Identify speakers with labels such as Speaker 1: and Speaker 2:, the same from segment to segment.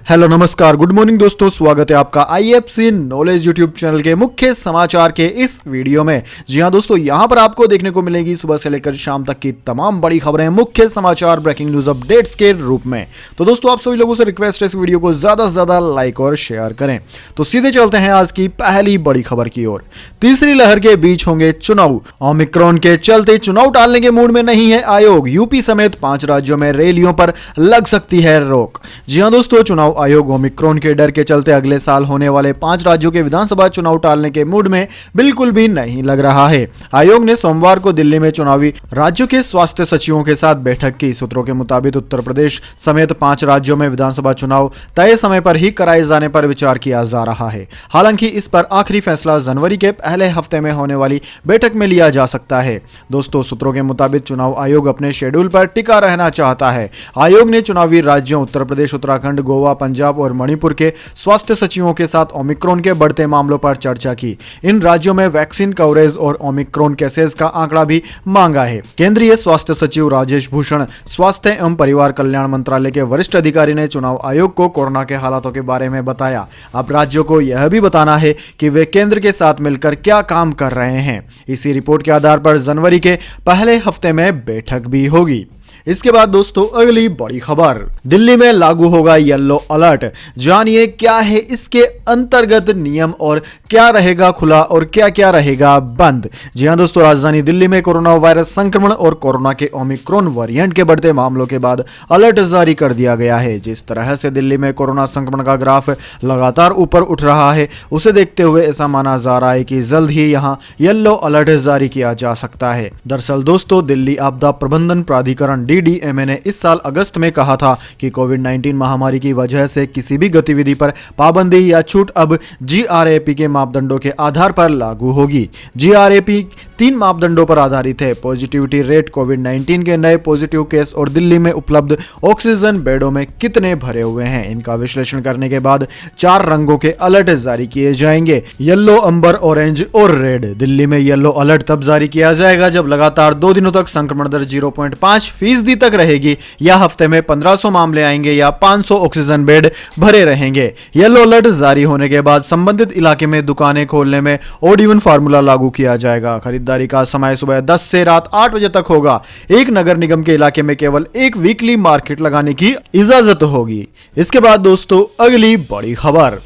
Speaker 1: Hello नमस्कार good morning दोस्तों, स्वागत है आपका आईएफसी नॉलेज यूट्यूब चैनल के मुख्य समाचार के इस वीडियो में। जी हां दोस्तों, यहां पर आपको देखने को मिलेगी सुबह से लेकर शाम तक की तमाम बड़ी खबरें, मुख्य समाचार, ब्रेकिंग न्यूज अपडेट्स के रूप में। तो दोस्तों आप सभी लोगों से रिक्वेस्ट है इस वीडियो को ज्यादा से ज्यादा लाइक और शेयर करें। तो सीधे चलते हैं आज की पहली बड़ी खबर की ओर। तीसरी लहर के बीच होंगे चुनाव, ओमिक्रॉन के चलते चुनाव टालने के मूड में नहीं है आयोग। यूपी समेत 5 राज्यों में रैलियों पर लग सकती है रोक। जी हां दोस्तों, चुनाव आयोग ओमिक्रॉन के डर के चलते अगले साल होने वाले 5 राज्यों के विधानसभा चुनाव टालने के मूड में बिल्कुल भी नहीं लग रहा है। आयोग ने सोमवार को दिल्ली में चुनावी राज्यों के स्वास्थ्य सचिवों के साथ बैठक की। सूत्रों के मुताबिक उत्तर प्रदेश समेत 5 राज्यों में विधानसभा चुनाव तय समय पर ही कराए जाने पर विचार किया जा रहा है। हालांकि इस पर आखिरी फैसला जनवरी के पहले हफ्ते में होने वाली बैठक में लिया जा सकता है। दोस्तों सूत्रों के मुताबिक चुनाव आयोग अपने शेड्यूल पर टिका रहना चाहता है। आयोग ने चुनावी राज्यों उत्तर प्रदेश, उत्तराखंड, गोवा, पंजाब और मणिपुर के स्वास्थ्य सचिवों के साथ ओमिक्रॉन के बढ़ते मामलों पर चर्चा की। इन राज्यों में वैक्सीन कवरेज और ओमिक्रॉन केसेस का आंकड़ा भी मांगा है। केंद्रीय स्वास्थ्य सचिव राजेश भूषण, स्वास्थ्य एवं परिवार कल्याण मंत्रालय के वरिष्ठ अधिकारी ने चुनाव आयोग को कोरोना के हालातों के बारे में बताया। अब राज्यों को यह भी बताना है कि वे केंद्र के साथ मिलकर क्या काम कर रहे हैं। इसी रिपोर्ट के आधार पर जनवरी के पहले हफ्ते में बैठक भी होगी। इसके बाद दोस्तों अगली बड़ी खबर, दिल्ली में लागू होगा येलो अलर्ट। जानिए क्या है इसके अंतर्गत नियम और क्या रहेगा खुला और क्या क्या रहेगा बंद। जी हां दोस्तों, राजधानी दिल्ली में कोरोना वायरस संक्रमण और कोरोना के ओमिक्रॉन वेरिएंट के बढ़ते मामलों के बाद अलर्ट जारी कर दिया गया है। जिस तरह से दिल्ली में कोरोना संक्रमण का ग्राफ लगातार ऊपर उठ रहा है, उसे देखते हुए ऐसा माना जा रहा है कि जल्द ही यहां येलो अलर्ट जारी किया जा सकता है। दरअसल दोस्तों, दिल्ली आपदा प्रबंधन प्राधिकरण DDMA ने इस साल अगस्त में कहा था कि कोविड-19 महामारी की वजह से किसी भी गतिविधि पर पाबंदी या छूट अब GRAP के मापदंडों के आधार पर लागू होगी। GRAP 3 मापदंडों पर आधारित है: पॉजिटिविटी रेट, कोविड-19 के नए पॉजिटिव केस और दिल्ली में उपलब्ध ऑक्सीजन बेडों में कितने भरे हुए हैं। इनका विश्लेषण करने के बाद 4 रंगों के अलर्ट जारी किए जाएंगे: येलो, अंबर, ऑरेंज और रेड। दिल्ली में येलो अलर्ट तब जारी किया जाएगा जब लगातार 2 दिनों तक संक्रमण दर 0.5% तक रहेगी, या हफ्ते में 1500 मामले आएंगे या 500 ऑक्सीजन बेड भरे रहेंगे। येलो अलर्ट जारी होने के बाद संबंधित इलाके में दुकानें खोलने में ऑड इवन फार्मूला लागू किया जाएगा। खरीदारी का समय सुबह 10 से रात 8 बजे तक होगा। एक नगर निगम के इलाके में केवल एक वीकली मार्केट लगाने की इजाजत होगी। इसके बाद दोस्तों अगली बड़ी खबर,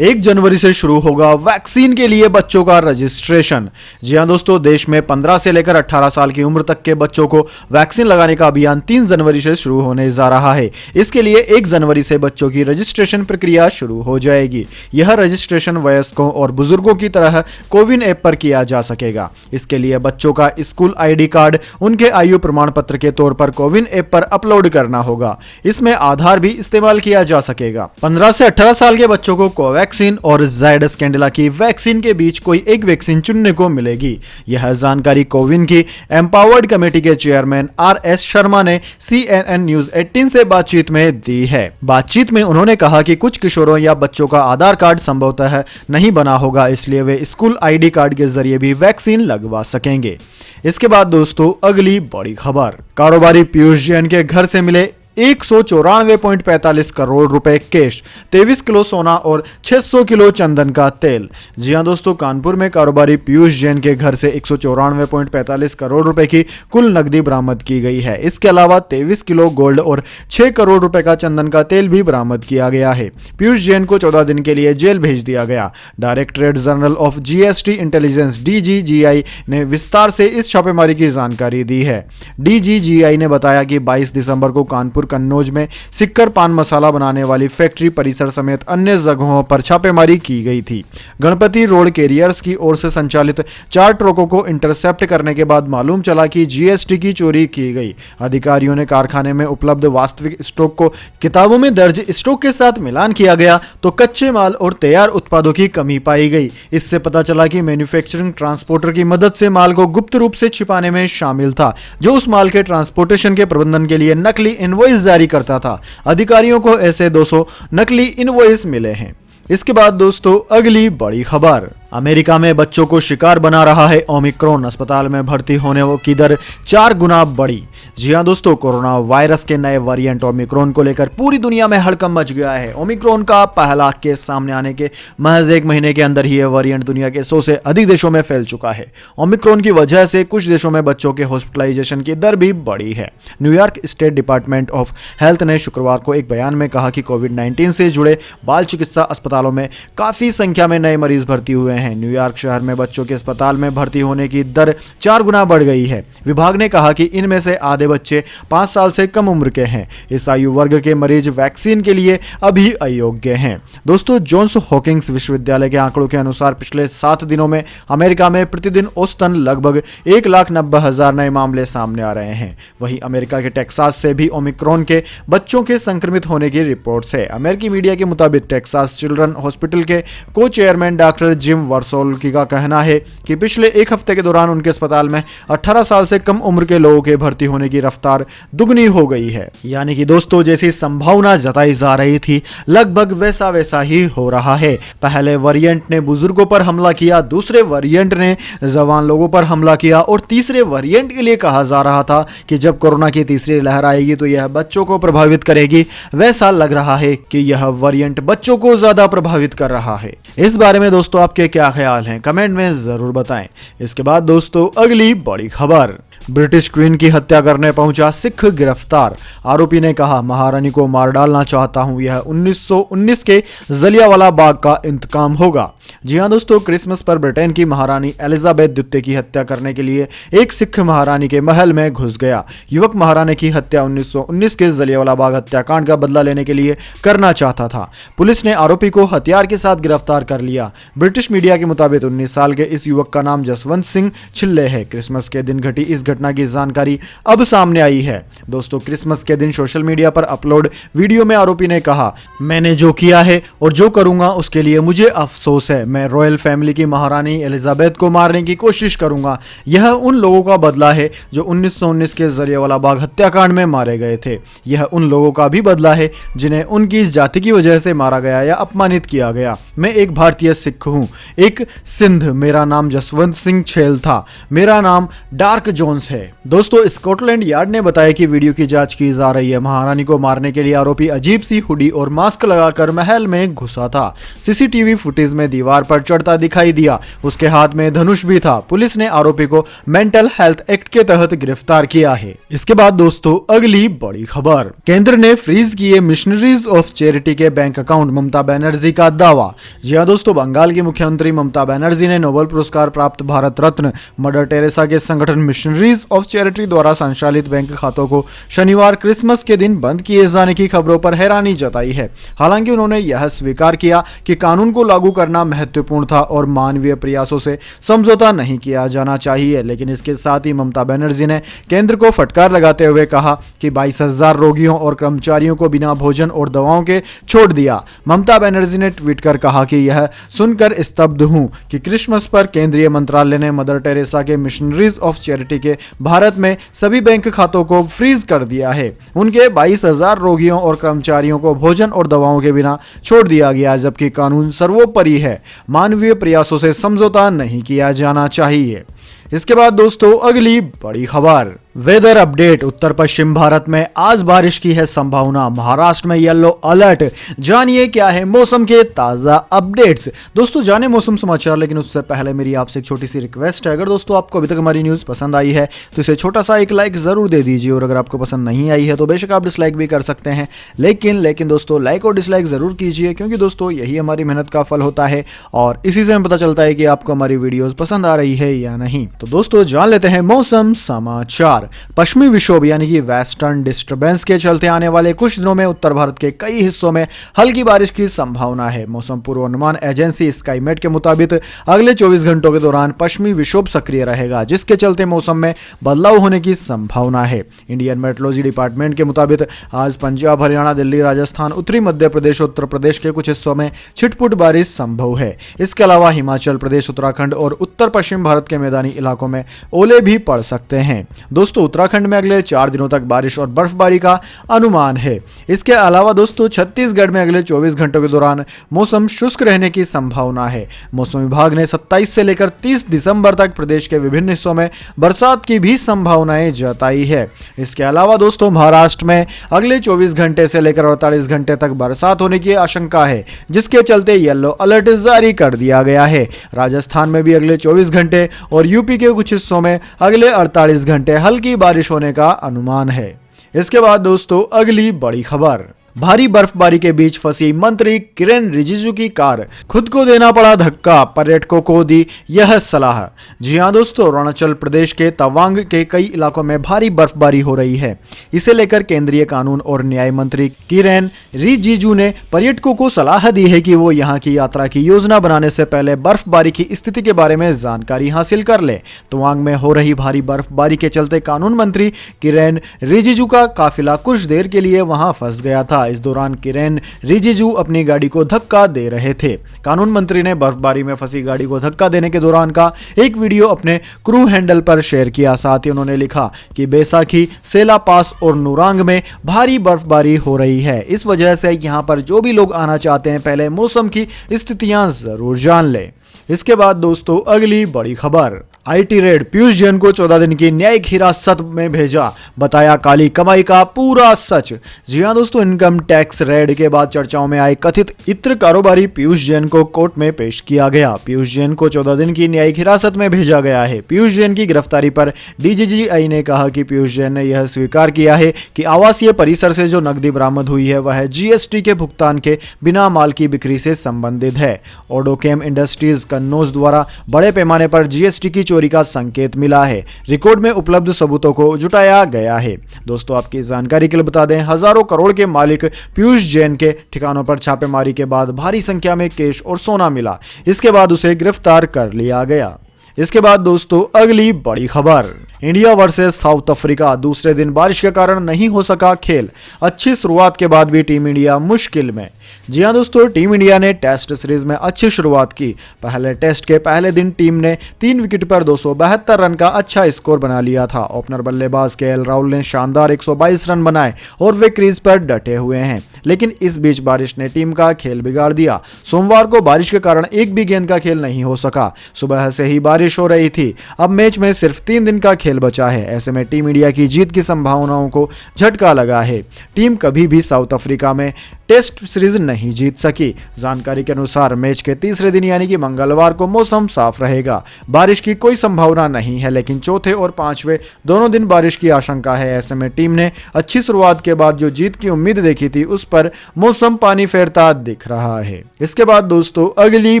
Speaker 1: 1 जनवरी से शुरू होगा वैक्सीन के लिए बच्चों का रजिस्ट्रेशन। जी हां दोस्तों, देश में 15 से लेकर 18 साल की उम्र तक के बच्चों को वैक्सीन लगाने का अभियान 3 जनवरी से शुरू होने जा रहा है। इसके लिए 1 जनवरी से बच्चों की रजिस्ट्रेशन प्रक्रिया शुरू हो जाएगी। यह रजिस्ट्रेशन वयस्कों और बुजुर्गों की तरह कोविन ऐप पर किया जा सकेगा। इसके लिए बच्चों का स्कूल ID कार्ड उनके आयु प्रमाण पत्र के तौर पर कोविन ऐप पर अपलोड करना होगा। इसमें आधार भी इस्तेमाल किया जा सकेगा। 15 से 18 साल के बच्चों को कोवैक्सीन और जायडस कैडिला की वैक्सीन के बीच कोई एक वैक्सीन चुनने को मिलेगी। यह जानकारी कोविन की एम्पावर्ड कमेटी के चेयरमैन RS शर्मा ने CNN न्यूज 18 से बातचीत में दी है। बातचीत में उन्होंने कहा कि कुछ किशोरों या बच्चों का आधार कार्ड संभवतः नहीं बना होगा, इसलिए वे स्कूल ID कार्ड के जरिए भी वैक्सीन लगवा सकेंगे। इसके बाद दोस्तों अगली बड़ी खबर, कारोबारी पीयूष जैन के घर से मिले 194.45 करोड़ रुपए कैश, 23 किलो सोना और 600 किलो चंदन का तेल। जी हां दोस्तों, कानपुर में कारोबारी पीयूष जैन के घर से 194.45 करोड़ रुपए की कुल नकदी बरामद की गई है। इसके अलावा 23 किलो गोल्ड और 6 करोड़ रुपए का चंदन का तेल भी बरामद किया गया है। पीयूष जैन को 14 दिन के लिए जेल भेज दिया गया। Directorate general of GST intelligence DGGI ने विस्तार से इस छापेमारी की जानकारी दी है। DGGI ने बताया कि 22 दिसंबर को कानपुर कन्नौज में सिक्कर पान मसाला बनाने वाली फैक्ट्री परिसर समेत अन्य जगहों पर छापेमारी की गई थी। गणपति रोड कैरियर्स की ओर से संचालित 4 ट्रकों को इंटरसेप्ट करने के बाद मालूम चला कि GST की चोरी की गई। अधिकारियों ने कारखाने में उपलब्ध वास्तविक स्टॉक को किताबों में दर्ज स्टॉक के साथ मिलान किया गया तो कच्चे माल और तैयार उत्पादों की कमी पाई गई। इससे पता चला कि मैन्युफैक्चरिंग ट्रांसपोर्टर की मदद से माल को गुप्त रूप से छिपाने में शामिल था, जो उस माल के ट्रांसपोर्टेशन के प्रबंधन के लिए नकली इनवॉइस जारी करता था। अधिकारियों को ऐसे 200 नकली इनवॉइस मिले हैं। इसके बाद दोस्तों अगली बड़ी खबर, अमेरिका में बच्चों को शिकार बना रहा है ओमिक्रॉन, अस्पताल में भर्ती होने की दर 4 गुना बढ़ी। जी हां दोस्तों, कोरोना वायरस के नए वेरिएंट ओमिक्रॉन को लेकर पूरी दुनिया में हड़कंप मच गया है। ओमिक्रॉन का पहला केस सामने आने के महज 1 महीने के अंदर ही यह वेरिएंट दुनिया के 100 से अधिक देशों में फैल चुका है। ओमिक्रॉन की वजह से कुछ देशों में बच्चों के हॉस्पिटलाइजेशन की दर भी बढ़ी है। New York state department of health ने शुक्रवार को एक बयान में कहा कि कोविड-19 से जुड़े बाल चिकित्सा अस्पतालों में काफी संख्या में नए मरीज भर्ती हुए हैं। न्यूयॉर्क शहर में बच्चों के अस्पताल में भर्ती होने की दर 4 गुना बढ़ गई है। विभाग ने कहा कि इनमें से आधे बच्चे 5 साल से कम उम्र के हैं। इस आयु वर्ग के मरीज वैक्सीन के लिए अभी अयोग्य हैं। दोस्तों, जॉन्स हॉकिंस विश्वविद्यालय के आंकड़ों के अनुसार पिछले 7 दिनों में अमेरिका में प्रतिदिन औसतन लगभग 1,90,000 नए मामले सामने आ रहे हैं। वहीं अमेरिका के टेक्सास से भी ओमिक्रॉन के बच्चों के संक्रमित होने की रिपोर्ट्स है। अमेरिकी मीडिया के मुताबिक टेक्सास चिल्ड्रन हॉस्पिटल के को चेयरमैन डॉक्टर जिम वर्सोल्की का कहना है कि पिछले 1 हफ्ते के दौरान उनके अस्पताल में 18 साल से कम उम्र के लोगों के भर्ती होने की रफ्तार दुगनी हो गई है। यानी कि दोस्तों, जैसी संभावना जताई जा रही थी लगभग वैसा ही हो रहा है। पहले वेरिएंट ने बुजुर्गों पर हमला किया, दूसरे वेरिएंट ने जवान लोगों पर हमला किया और तीसरे वेरिएंट के लिए कहा जा रहा था कि जब कोरोना की तीसरी लहर आएगी तो यह बच्चों को प्रभावित करेगी। वैसा लग रहा है कि यह वेरिएंट बच्चों को ज्यादा प्रभावित कर रहा है। इस बारे में दोस्तों आपके क्या ख्याल हैं, कमेंट में जरूर बताएं। इसके बाद दोस्तों अगली बड़ी खबर, ब्रिटिश क्वीन की हत्या करने पहुंचा सिख गिरफ्तार। आरोपी ने कहा, महारानी को मार डालना चाहता हूं, यह 1919 के जलियांवाला बाग का इंतकाम होगा। जी हां दोस्तों, क्रिसमस पर ब्रिटेन की महारानी एलिजाबेथ द्वितीय की हत्या करने के लिए एक सिख महारानी के महल में घुस गया। युवक महारानी की हत्या 1919 के जलियांवाला बाग हत्याकांड का बदला लेने के लिए करना चाहता था। पुलिस ने आरोपी को हथियार के साथ गिरफ्तार कर लिया। ब्रिटिश मीडिया के मुताबिक 19 साल के इस युवक का नाम जसवंत सिंह छिल्ले है। क्रिसमस के दिन घटी इस घटना की जानकारी अब सामने आई है। दोस्तों, क्रिसमस के दिन सोशल मीडिया पर अपलोड वीडियो में आरोपी ने कहा, मैंने जो किया है और जो करूंगा उसके लिए मुझे अफसोस है। मैं रॉयल फैमिली की महारानी एलिजाबेथ को मारने की कोशिश करूंगा। यह उन लोगों का बदला है जो 1919 के जलियांवाला बाग हत्याकांड में मारे गए थे। यह उन लोगों का भी बदला है जिन्हें उनकी इस जाति की वजह से मारा गया या अपमानित किया गया। मैं एक भारतीय सिख हूं, एक सिंध। मेरा नाम जसवंत सिंह छेल था। मेरा नाम डार्क जोन्स है। दोस्तों, स्कॉटलैंड यार्ड ने बताया कि वीडियो की जांच की जा रही है। महारानी को मारने के लिए आरोपी अजीब सी हुडी और मास्क लगाकर महल में घुसा था। सीसीटीवी फुटेज में दीवार पर चढ़ता दिखाई दिया। उसके हाथ में धनुष भी था। पुलिस ने आरोपी को मेंटल हेल्थ एक्ट के तहत गिरफ्तार किया है। इसके बाद दोस्तों अगली बड़ी खबर, केंद्र ने फ्रीज किए मिशनरीज ऑफ चैरिटी के बैंक अकाउंट, ममता बनर्जी का दावा। जी हां दोस्तों, बंगाल की मुख्यमंत्री ममता बनर्जी ने नोबेल पुरस्कार प्राप्त भारत रत्न मदर टेरेसा के संगठन मिशनरीज ऑफ चैरिटी द्वारा संचालित बैंक खातों को शनिवार क्रिसमस के दिन बंद किए जाने की खबरों पर हैरानी जताई है। हालांकि उन्होंने यह स्वीकार किया कि कानून को लागू करना महत्वपूर्ण था और मानवीय प्रयासों से समझौता नहीं किया जाना चाहिए। लेकिन इसके साथ ही ममता बनर्जी ने केंद्र को फटकार लगाते हुए कहा कि 22,000 रोगियों और कर्मचारियों को बिना भोजन और दवाओं के छोड़ दिया। ममता बनर्जी ने ट्वीट कर कहा कि यह सुनकर स्तब्ध हूं कि क्रिसमस पर केंद्रीय मंत्रालय ने मदर टेरेसा के मिशनरीज ऑफ चैरिटी के भारत में सभी बैंक खातों को फ्रीज कर दिया है। उनके 22,000 रोगियों और कर्मचारियों को भोजन और दवाओं के बिना छोड़ दिया गया, जबकि कानून सर्वोपरि है। मानवीय प्रयासों से समझौता नहीं किया जाना चाहिए। इसके बाद दोस्तों अगली बड़ी खबर, वेदर अपडेट। उत्तर पश्चिम भारत में आज बारिश की है संभावना, महाराष्ट्र में येलो अलर्ट। जानिए क्या है मौसम के ताजा अपडेट्स। दोस्तों जाने मौसम समाचार, लेकिन उससे पहले मेरी आपसे एक छोटी सी रिक्वेस्ट है। अगर दोस्तों आपको अभी तक हमारी न्यूज पसंद आई है तो इसे छोटा सा एक लाइक जरूर दे दीजिए, और अगर आपको पसंद नहीं आई है तो बेशक आप डिसलाइक भी कर सकते हैं, लेकिन दोस्तों लाइक और डिसलाइक जरूर कीजिए, क्योंकि दोस्तों यही हमारी मेहनत का फल होता है और इसी से हमें पता चलता है कि आपको हमारी वीडियोस पसंद आ रही है या नहीं। तो दोस्तों जान लेते हैं मौसम समाचार। पश्चिमी विक्षोभ यानी कि वेस्टर्न डिस्टर्बेंस के चलते आने वाले कुछ दिनों में उत्तर भारत के कई हिस्सों में हल्की बारिश की संभावना है। मौसम पूर्वानुमान एजेंसी स्काईमेट के मुताबिक अगले 24 घंटों के दौरान पश्चिमी विक्षोभ सक्रिय रहेगा, जिसके चलते मौसम में बदलाव होने की संभावना है। इंडियन मेट्रोलॉजी डिपार्टमेंट के मुताबिक आज पंजाब, हरियाणा, दिल्ली, राजस्थान, उत्तरी मध्य प्रदेश, उत्तर प्रदेश के कुछ हिस्सों में छिटपुट बारिश संभव है। इसके अलावा हिमाचल प्रदेश, उत्तराखंड और उत्तर पश्चिम भारत के मैदानी इलाकों में ओले भी पड़ सकते हैं। दोस्तों दोस्तों उत्तराखंड में अगले 4 दिनों तक बारिश और बर्फबारी का अनुमान है। इसके अलावा दोस्तों छत्तीसगढ़ में अगले 24 घंटों के दौरान मौसम शुष्क रहने की संभावना है। मौसम विभाग ने 27 से लेकर 30 दिसंबर तक प्रदेश के विभिन्न हिस्सों में बरसात की भी संभावनाएं जताई है। इसके अलावा दोस्तों महाराष्ट्र में अगले 24 घंटे से लेकर 48 घंटे तक बरसात होने की आशंका है, जिसके चलते येलो अलर्ट जारी कर दिया गया है। राजस्थान में भी अगले 24 घंटे और यूपी के कुछ हिस्सों में अगले 48 घंटे हल्की बारिश होने का अनुमान है। इसके बाद दोस्तों अगली बड़ी खबर, भारी बर्फबारी के बीच फंसी मंत्री किरेन रिजिजू की कार, खुद को देना पड़ा धक्का, पर्यटकों को दी यह सलाह। जी हां दोस्तों, अरुणाचल प्रदेश के तवांग के कई इलाकों में भारी बर्फबारी हो रही है। इसे लेकर केंद्रीय कानून और न्याय मंत्री किरेन रिजिजू ने पर्यटकों को सलाह दी है कि वो यहां की यात्रा की योजना बनाने से पहले बर्फबारी की स्थिति के बारे में जानकारी हासिल कर ले। तवांग में हो रही भारी बर्फबारी के चलते कानून मंत्री किरेन रिजिजू का काफिला कुछ देर के लिए वहां फंस गया था। इस दौरान किरेन रिजिजू अपनी गाड़ी को धक्का दे रहे थे। कानून मंत्री ने बर्फबारी में फंसी गाड़ी को धक्का देने के दौरान का एक वीडियो अपने क्रू हैंडल पर शेयर किया। साथ ही उन्होंने लिखा कि बैसाखी, सेला पास और नुरांग में भारी बर्फबारी हो रही है। इस वजह से यहां पर जो भी लोग आना चाहते हैं पहले मौसम की स्थितियां जरूर जान लें। इसके बाद दोस्तों अगली बड़ी खबर, आईटी रेड, पीयूष जैन को 14 दिन की न्यायिक हिरासत में भेजा, बताया काली कमाई का पूरा सच। जी हां दोस्तों, इनकम टैक्स रेड के बाद चर्चाओं में आए कथित इत्र कारोबारी पीयूष जैन को कोर्ट में पेश किया गया। पीयूष जैन को 14 दिन की न्यायिक हिरासत में भेजा गया है। पीयूष जैन की गिरफ्तारी पर डीजीजीआई ने कहा कि पीयूष जैन ने यह स्वीकार किया है कि आवासीय परिसर से जो नकदी बरामद हुई है वह जीएसटी के भुगतान के बिना माल की बिक्री से संबंधित है। ओडोकेम इंडस्ट्रीज कन्नौज द्वारा बड़े पैमाने पर जीएसटी की चोरी का संकेत मिला है। रिकॉर्ड में उपलब्ध सबूतों को जुटाया गया है। दोस्तों आपकी जानकारी के लिए बता दें, हजारों करोड़ के मालिक पीयूष जैन के ठिकानों पर छापेमारी के बाद भारी संख्या में कैश और सोना मिला। इसके बाद उसे गिरफ्तार कर लिया गया। इसके बाद दोस्तों अगली बड़ी खबर, इंडिया वर्सेस साउथ अफ्रीका, दूसरे दिन बारिश के कारण नहीं हो सका खेल, अच्छी शुरुआत के बाद भी टीम इंडिया मुश्किल में। जी हां दोस्तों, टीम इंडिया ने टेस्ट सीरीज में अच्छी शुरुआत की। पहले टेस्ट के पहले दिन टीम ने 3 विकेट पर 272 रन का अच्छा स्कोर बना लिया था। ओपनर बल्लेबाज केएल राहुल ने शानदार 122 रन बनाए और वे क्रीज पर डटे हुए हैं। लेकिन इस बीच बारिश ने टीम का खेल बिगाड़ दिया। सोमवार को बारिश के कारण एक भी गेंद का खेल नहीं हो सका। सुबह से ही बारिश हो रही थी। अब मैच में सिर्फ 3 दिन का खेल बचा है। ऐसे में टीम इंडिया की जीत की संभावनाओं को झटका लगा है। टीम कभी भी साउथ अफ्रीका में टेस्ट सीरीज नहीं जीत सकी। जानकारी के अनुसार मैच के तीसरे दिन यानी कि मंगलवार को मौसम साफ रहेगा। बारिश की कोई संभावना नहीं है, लेकिन चौथे और पांचवें दोनों दिन बारिश की आशंका है। ऐसे में टीम ने अच्छी शुरुआत के बाद जो जीत की उम्मीद देखी थी उस पर मौसम पानी फेरता दिख रहा है। इसके बाद दोस्तों अगली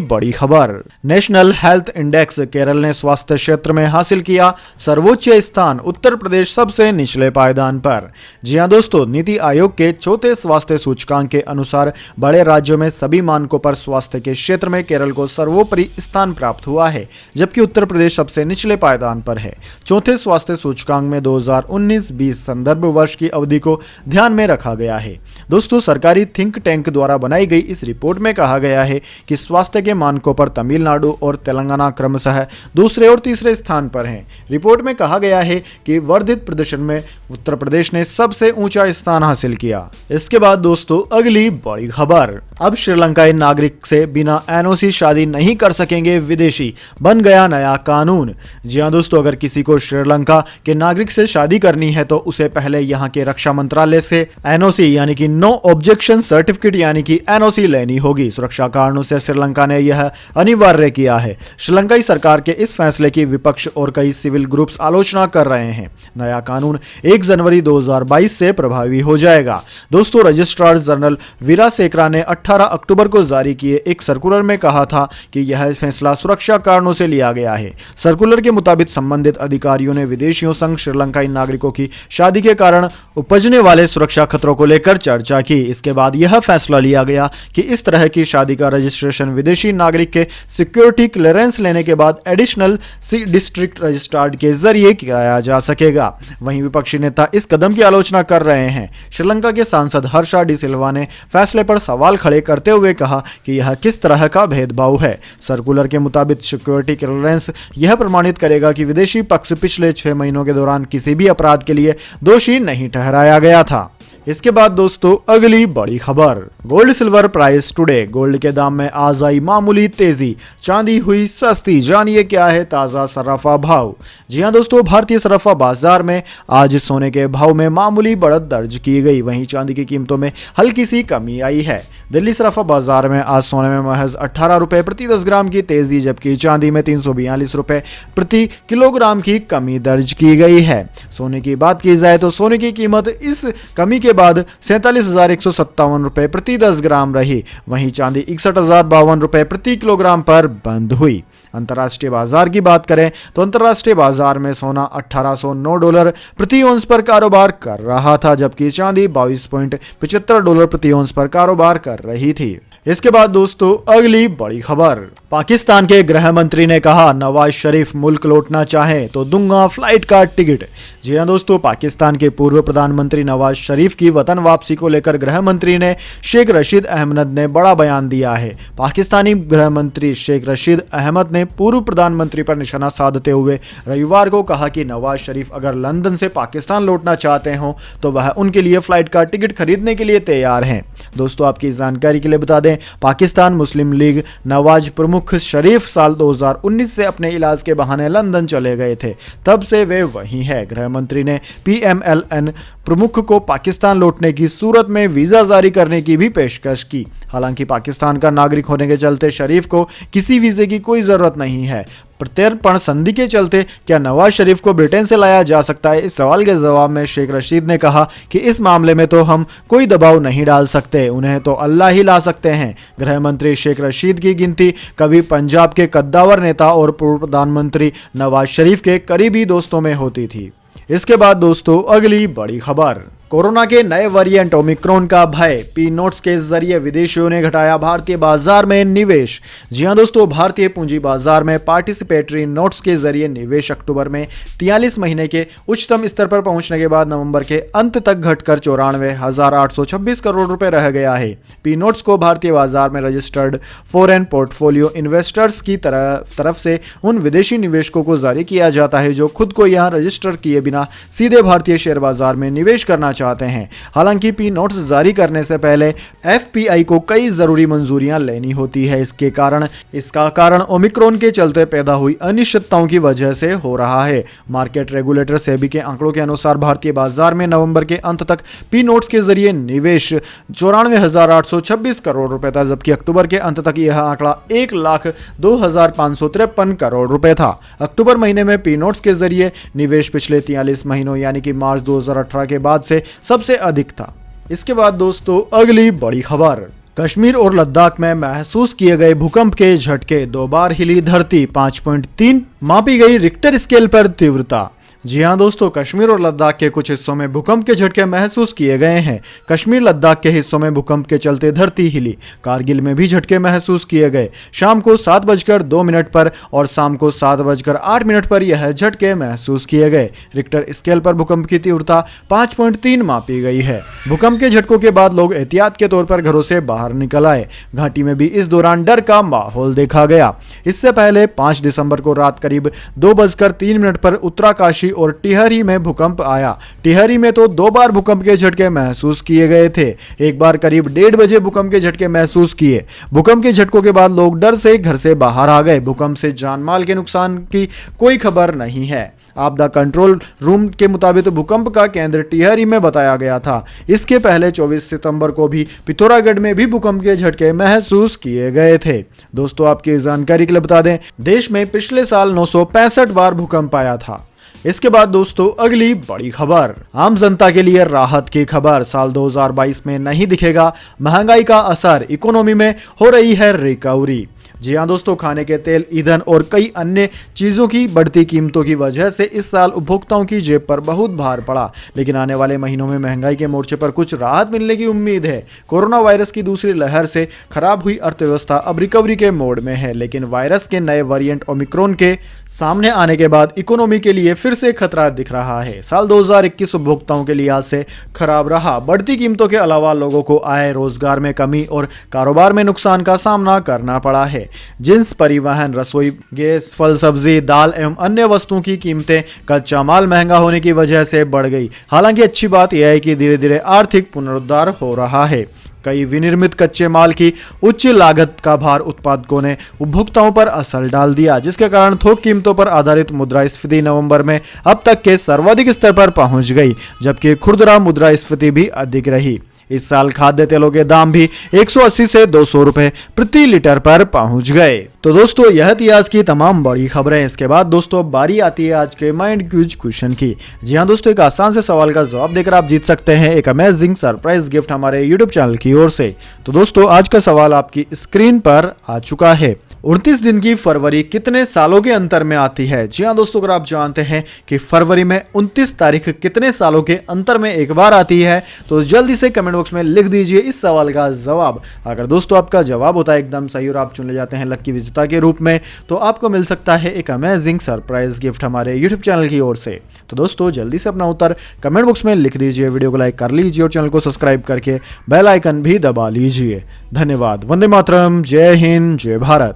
Speaker 1: बड़ी खबर, नेशनल हेल्थ इंडेक्स, केरल ने स्वास्थ्य क्षेत्र में हासिल किया सर्वोच्च स्थान, उत्तर प्रदेश सबसे निचले पायदान पर। जी हां दोस्तों, नीति आयोग के चौथे स्वास्थ्य सूचकांक के अनुसार बड़े राज्यों में सभी मानकों पर स्वास्थ्य के क्षेत्र में केरल को सर्वोपरि स्थान प्राप्त हुआ है, जबकि उत्तर प्रदेश सबसे निचले पायदान पर है। चौथे स्वास्थ्य सूचकांक में 2019-20 संदर्भ वर्ष की अवधि को ध्यान में रखा गया है। दोस्तों सरकारी थिंक टैंक द्वारा बनाई गई इस रिपोर्ट में कहा गया है कि स्वास्थ्य के मानकों पर तमिलनाडु और तेलंगाना क्रमशः दूसरे और तीसरे स्थान पर हैं। रिपोर्ट में कहा गया है कि वर्धित प्रदर्शन में उत्तर प्रदेश ने सबसे ऊंचा स्थान हासिल किया। इसके बाद दोस्तों अगली बड़ी खबर, अब श्रीलंकाई नागरिक से बिना एनओसी शादी नहीं कर सकेंगे विदेशी, बन गया नया कानून। जी हां दोस्तों, अगर किसी को श्रीलंका के नागरिक से शादी करनी है तो उसे पहले यहां के रक्षा मंत्रालय से एनओसी यानी कि नो ऑब्जेक्शन सर्टिफिकेट यानी कि एनओसी लेनी होगी। सुरक्षा कारणों से श्रीलंका ने यह अनिवार्य किया है। श्रीलंकाई सरकार के इस फैसले की विपक्ष और कई सिविल ग्रुप्स आलोचना कर रहे हैं। नया कानून 1 जनवरी 2022 से प्रभावी हो जाएगा। दोस्तों रजिस्ट्रार जनरल वीरासेकरा ने 18 अक्टूबर को जारी किए एक सर्कुलर में कहा था कि यह फैसला सुरक्षा कारणों से लिया गया है। सर्कुलर के मुताबिक संबंधित अधिकारियों ने विदेशियों संग श्रीलंकाई नागरिकों की शादी के कारण उपजने वाले सुरक्षा खतरों को लेकर चर्चा की। इसके बाद यह फैसला लिया गया कि इस तरह की शादी का रजिस्ट्रेशन विदेशी नागरिक के सिक्योरिटी क्लियरेंस लेने के बाद एडिशनल डिस्ट्रिक्ट रजिस्ट्रार के जरिए किया जा सकेगा। वहीं विपक्षी नेता इस कदम की आलोचना कर रहे हैं। श्रीलंका के सांसद हर्षा डी सिल्वा ने अपने फैसले पर सवाल खड़े करते हुए कहा कि यह किस तरह का भेदभाव है। सर्कुलर के मुताबिक सिक्योरिटी क्लियरेंस यह प्रमाणित करेगा कि विदेशी पक्ष पिछले 6 महीनों के दौरान किसी भी अपराध के लिए दोषी नहीं ठहराया गया था। इसके बाद दोस्तों अगली बड़ी खबर, gold silver price today. Gold के दाम में आज आई मामूली तेजी, चांदी हुई सस्ती। जानिए क्या है ताजा सराफा भाव। जी हां दोस्तों, भारतीय सराफा बाजार में आज सोने के भाव में मामूली बढ़त दर्ज की गई, वहीं चांदी की कीमतों में हल्की सी कमी आई है। दिल्ली सराफा बाजार में आज सोने में महज 18 रुपए प्रति 10 ग्राम की तेजी, जबकि चांदी में 342 रुपए प्रति किलोग्राम की कमी दर्ज की गई है। सोने की बात की जाए तो सोने की कीमत इस कमी के बाद 47,157 रुपए प्रति 10 ग्राम रही, वहीं चांदी 61,052 रुपए प्रति किलोग्राम पर बंद हुई। अंतर्राष्ट्रीय बाजार की बात करें तो अंतर्राष्ट्रीय बाजार में सोना $1809 प्रति औंस पर कारोबार कर रहा था, जबकि चांदी $22.75 प्रति औंस पर कारोबार कर रही थी। इसके बाद दोस्तों अगली बड़ी खबर, पाकिस्तान के गृह मंत्री ने कहा नवाज शरीफ मुल्क लौटना चाहें तो दूंगा फ्लाइट का टिकट। जी हां दोस्तों, पाकिस्तान के पूर्व प्रधानमंत्री नवाज शरीफ की वतन वापसी को लेकर गृह मंत्री ने शेख रशीद अहमद ने बड़ा बयान दिया है। पाकिस्तानी गृह मंत्री शेख रशीद अहमद ने पूर्व प्रधानमंत्री पर निशाना साधते हुए रविवार को कहा कि नवाज शरीफ अगर लंदन से पाकिस्तान लौटना चाहते हो तो वह उनके लिए फ्लाइट का टिकट खरीदने के लिए तैयार हैं। दोस्तों आपकी जानकारी के लिए बता दें, पाकिस्तान मुस्लिम लीग नवाज प्रमुख शरीफ साल 2019 से अपने इलाज के बहाने लंदन चले गए थे, तब से वे वहीं हैं। गृह मंत्री ने PMLN प्रमुख को पाकिस्तान लौटने की सूरत में वीजा जारी करने की भी पेशकश की। हालांकि पाकिस्तान का नागरिक होने के चलते शरीफ को किसी वीजे की कोई जरूरत नहीं है। प्रत्यर्पण संधि के चलते क्या नवाज शरीफ को ब्रिटेन से लाया जा सकता है, इस सवाल के जवाब में शेख रशीद ने कहा कि इस मामले में तो हम कोई दबाव नहीं डाल सकते, उन्हें तो अल्लाह ही ला सकते हैं। गृह मंत्री शेख रशीद की गिनती कभी पंजाब के कद्दावर नेता और पूर्व प्रधानमंत्री नवाज शरीफ के करीबी दोस्तों में होती थी। इसके बाद दोस्तों अगली बड़ी खबर, कोरोना के नए वेरिएंट ओमिक्रॉन का भय, पी नोट्स के जरिए विदेशियों ने घटाया भारतीय बाजार में निवेश। जी हां दोस्तों, भारतीय पूंजी बाजार में पार्टिसिपेटरी नोट्स के जरिए निवेश अक्टूबर में 43 महीने के उच्चतम स्तर पर पहुंचने के बाद नवंबर के अंत तक घटकर 94,826 करोड़ रुपए रह गया है। पी नोट्स को भारतीय बाजार में रजिस्टर्ड फॉरेन पोर्टफोलियो इन्वेस्टर्स की तरफ से उन विदेशी निवेशकों को जारी किया जाता है जो खुद को यहां रजिस्टर किए बिना सीधे भारतीय शेयर बाजार में निवेश करना चाहते हैं। हालांकि पी नोट्स जारी करने से पहले FPI को कई जरूरी मंजूरियां लेनी होती है। इसका कारण ओमिक्रॉन के चलते पैदा हुई अनिश्चितताओं की वजह से हो रहा है। मार्केट रेगुलेटर सेबी के आंकड़ों के अनुसार भारतीय बाजार में नवंबर के अंत तक पी नोट्स के जरिए निवेश 94,826 करोड़ रुपए था, जबकि अक्टूबर के अंत तक यह आंकड़ा 1,02,553 करोड़ रुपए था। अक्टूबर महीने में पी नोट्स के जरिए निवेश पिछले 43 महीनों यानी कि मार्च 2018 के बाद से सबसे अधिक था। इसके बाद दोस्तों अगली बड़ी खबर, कश्मीर और लद्दाख में महसूस किए गए भूकंप के झटके, 2 बार हिली धरती, 5.3 मापी गई रिक्टर स्केल पर तीव्रता। जी हां दोस्तों, कश्मीर और लद्दाख के कुछ हिस्सों में भूकंप के झटके महसूस किए गए हैं। कश्मीर लद्दाख के हिस्सों में भूकंप के चलते धरती हिली। कारगिल में भी झटके महसूस किए गए। शाम को 7:02 पर और शाम को 7:08 पर यह झटके महसूस किए गए। रिक्टर स्केल पर भूकंप की तीव्रता 5.3 मापी गई है। भूकंप के झटकों के बाद लोग एहतियात के तौर पर घरों से बाहर निकल आए। घाटी में भी इस दौरान डर का माहौल देखा गया। इससे पहले 5 दिसंबर को रात करीब 2:03 पर उत्तराकाशी और टिहरी में भूकंप आया। टिहरी में तो 2 बार भूकंप के झटके महसूस किए गए थे। एक बार करीब 1:30 बजे भूकंप के झटके महसूस किए। भूकंप के झटकों के बाद लोग डर से घर से बाहर आ गए। भूकंप से जान माल के नुकसान की कोई खबर नहीं है। आपदा कंट्रोल रूम के मुताबिक भूकंप का केंद्र टिहरी में बताया गया था। इसके पहले 24 सितंबर को भी पिथौरागढ़ में भी भूकंप के झटके महसूस किए गए थे। दोस्तों आपकी जानकारी के लिए बता दें, देश में पिछले साल 965 बार भूकंप आया था। इसके बाद दोस्तों अगली बड़ी खबर, आम जनता के लिए राहत की खबर, साल 2022 में नहीं दिखेगा महंगाई का असर, इकोनॉमी में हो रही है रिकवरी। जी हाँ दोस्तों, खाने के तेल, ईंधन और कई अन्य चीज़ों की बढ़ती कीमतों की वजह से इस साल उपभोक्ताओं की जेब पर बहुत भार पड़ा। लेकिन आने वाले महीनों में महंगाई के मोर्चे पर कुछ राहत मिलने की उम्मीद है। कोरोना वायरस की दूसरी लहर से खराब हुई अर्थव्यवस्था अब रिकवरी के मोड में है, लेकिन वायरस के नए वेरिएंट ओमिक्रॉन के सामने आने के बाद इकोनॉमी के लिए फिर से खतरा दिख रहा है। साल 2021 उपभोक्ताओं के लिहाज से खराब रहा। बढ़ती कीमतों के अलावा लोगों को आय, रोजगार में कमी और कारोबार में नुकसान का सामना करना पड़ा है। जिन्स, परिवहन, रसोई गैस, फल सब्जी, दाल एवं अन्य वस्तुओं की कीमतें कच्चा माल महंगा होने की वजह से बढ़ गई। हालांकि अच्छी बात यह है कि धीरे धीरे आर्थिक पुनरुद्धार हो रहा है। कई विनिर्मित कच्चे माल की उच्च लागत का भार उत्पादकों ने उपभोक्ताओं पर असर डाल दिया, जिसके कारण थोक कीमतों पर आधारित मुद्रास्फीति नवंबर में अब तक के सर्वाधिक स्तर पर पहुंच गई, जबकि खुदरा मुद्रास्फीति भी अधिक रही। इस साल खाद्य तेलों के दाम भी 180 से 200 रुपए प्रति लीटर पर पहुंच गए। तो दोस्तों, यह थी आज की तमाम बड़ी खबरें। इसके बाद दोस्तों बारी आती है आज के माइंड क्यूज क्वेश्चन की। जी हाँ दोस्तों, एक आसान से सवाल का जवाब देकर आप जीत सकते हैं एक अमेजिंग सरप्राइज गिफ्ट हमारे यूट्यूब चैनल की ओर से। तो दोस्तों, आज का सवाल आपकी स्क्रीन पर आ चुका है। 29 दिन की फरवरी कितने सालों के अंतर में आती है? जी हाँ दोस्तों, अगर आप जानते हैं कि फरवरी में 29 तारीख कितने सालों के अंतर में एक बार आती है, तो जल्दी से कमेंट बॉक्स में लिख दीजिए इस सवाल का जवाब। अगर दोस्तों आपका जवाब होता है एकदम सही और आप चुने जाते हैं लकी विजेता के रूप में, तो आपको मिल सकता है एक अमेजिंग सरप्राइज गिफ्ट हमारे यूट्यूब चैनल की ओर से। तो दोस्तों जल्दी से अपना उत्तर कमेंट बॉक्स में लिख दीजिए, वीडियो को लाइक कर लीजिए और चैनल को सब्सक्राइब करके बेल आइकन भी दबा लीजिए। धन्यवाद। वंदे मातरम। जय हिंद, जय भारत।